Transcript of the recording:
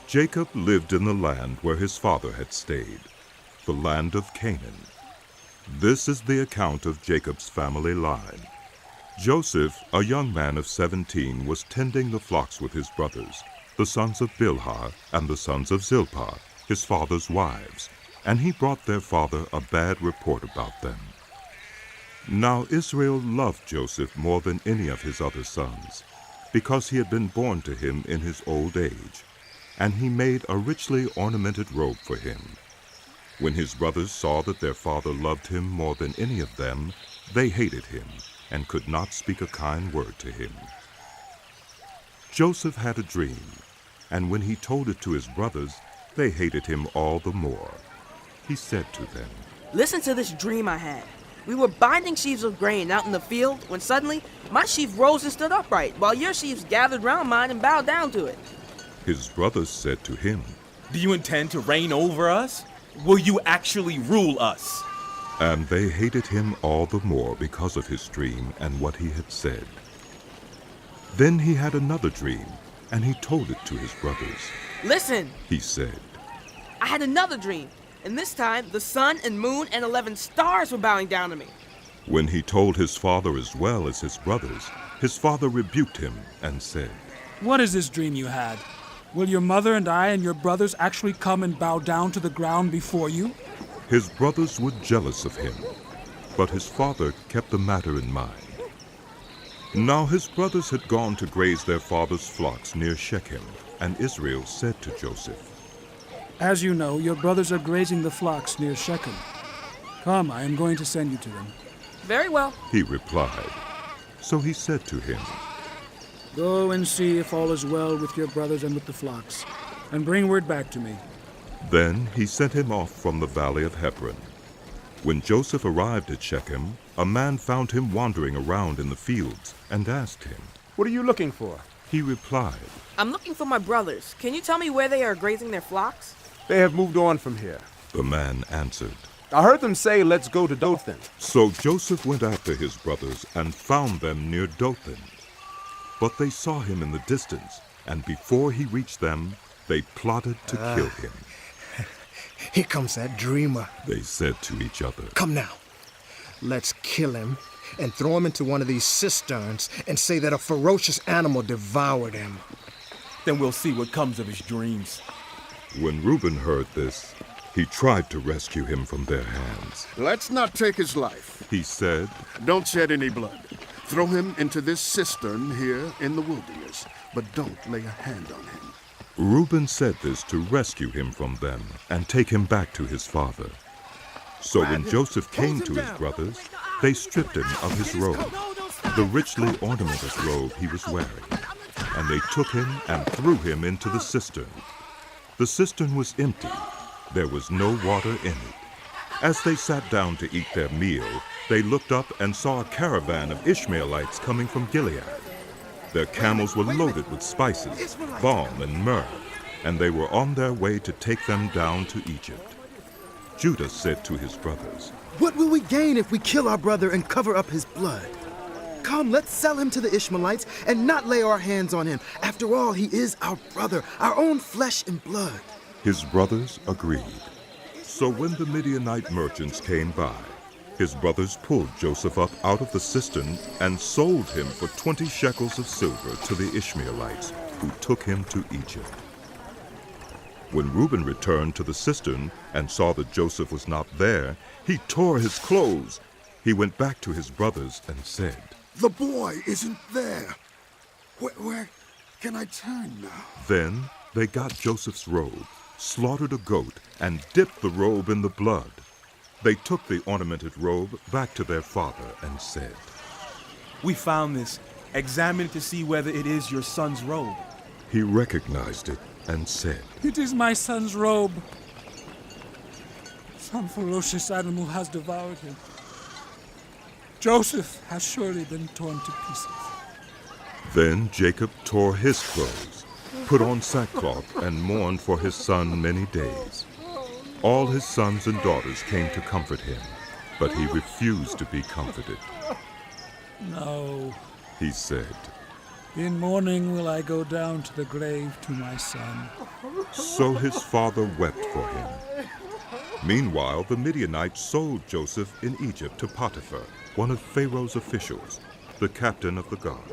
Jacob lived in the land where his father had stayed, the land of Canaan. This is the account of Jacob's family line. Joseph, a young man of 17, was tending the flocks with his brothers, the sons of Bilhah and the sons of Zilpah, his father's wives, and he brought their father a bad report about them. Now Israel loved Joseph more than any of his other sons, because he had been born to him in his old age, and he made a richly ornamented robe for him. When his brothers saw that their father loved him more than any of them, they hated him and could not speak a kind word to him. Joseph had a dream, and when he told it to his brothers, they hated him all the more. He said to them, "Listen to this dream I had. We were binding sheaves of grain out in the field when suddenly my sheaf rose and stood upright, while your sheaves gathered round mine and bowed down to it." His brothers said to him, "Do you intend to reign over us? Will you actually rule us?" And they hated him all the more because of his dream and what he had said. Then he had another dream, and he told it to his brothers. "Listen," he said. "I had another dream, and this time the sun and moon and 11 stars were bowing down to me." When he told his father as well as his brothers, his father rebuked him and said, "What is this dream you had? Will your mother and I and your brothers actually come and bow down to the ground before you?" His brothers were jealous of him, but his father kept the matter in mind. Now his brothers had gone to graze their father's flocks near Shechem, and Israel said to Joseph, "As you know, your brothers are grazing the flocks near Shechem. Come, I am going to send you to them." "Very well," he replied. So he said to him, "Go and see if all is well with your brothers and with the flocks, and bring word back to me." Then he sent him off from the valley of Hebron. When Joseph arrived at Shechem, a man found him wandering around in the fields and asked him, "What are you looking for?" He replied, "I'm looking for my brothers. Can you tell me where they are grazing their flocks?" "They have moved on from here." The man answered. "I heard them say, 'Let's go to Dothan.'" So Joseph went after his brothers and found them near Dothan. But they saw him in the distance, and before he reached them, they plotted to kill him. "Here comes that dreamer," they said to each other. "Come now, let's kill him and throw him into one of these cisterns and say that a ferocious animal devoured him. Then we'll see what comes of his dreams." When Reuben heard this, he tried to rescue him from their hands. "Let's not take his life," he said. "Don't shed any blood. Throw him into this cistern here in the wilderness, but don't lay a hand on him." Reuben said this to rescue him from them and take him back to his father. So when Joseph came to his brothers, they stripped him of his robe, the richly ornamented robe he was wearing, and they took him and threw him into the cistern. The cistern was empty. There was no water in it. As they sat down to eat their meal, they looked up and saw a caravan of Ishmaelites coming from Gilead. Their camels were loaded with spices, balm, and myrrh, and they were on their way to take them down to Egypt. Judah said to his brothers, "What will we gain if we kill our brother and cover up his blood? Come, let's sell him to the Ishmaelites and not lay our hands on him. After all, he is our brother, our own flesh and blood." His brothers agreed. So when the Midianite merchants came by, his brothers pulled Joseph up out of the cistern and sold him for 20 shekels of silver to the Ishmaelites, who took him to Egypt. When Reuben returned to the cistern and saw that Joseph was not there, he tore his clothes. He went back to his brothers and said, "The boy isn't there. Where can I turn now?" Then they got Joseph's robe, slaughtered a goat, and dipped the robe in the blood. They took the ornamented robe back to their father and said, "We found this. Examine it to see whether it is your son's robe." He recognized it and said, "It is my son's robe. Some ferocious animal has devoured him. Joseph has surely been torn to pieces." Then Jacob tore his clothes, put on sackcloth, and mourned for his son many days. All his sons and daughters came to comfort him, but he refused to be comforted. "No," he said. In mourning will I go down to the grave to my son. So his father wept for him. Meanwhile, the Midianites sold Joseph in Egypt to Potiphar, one of Pharaoh's officials, the captain of the guard.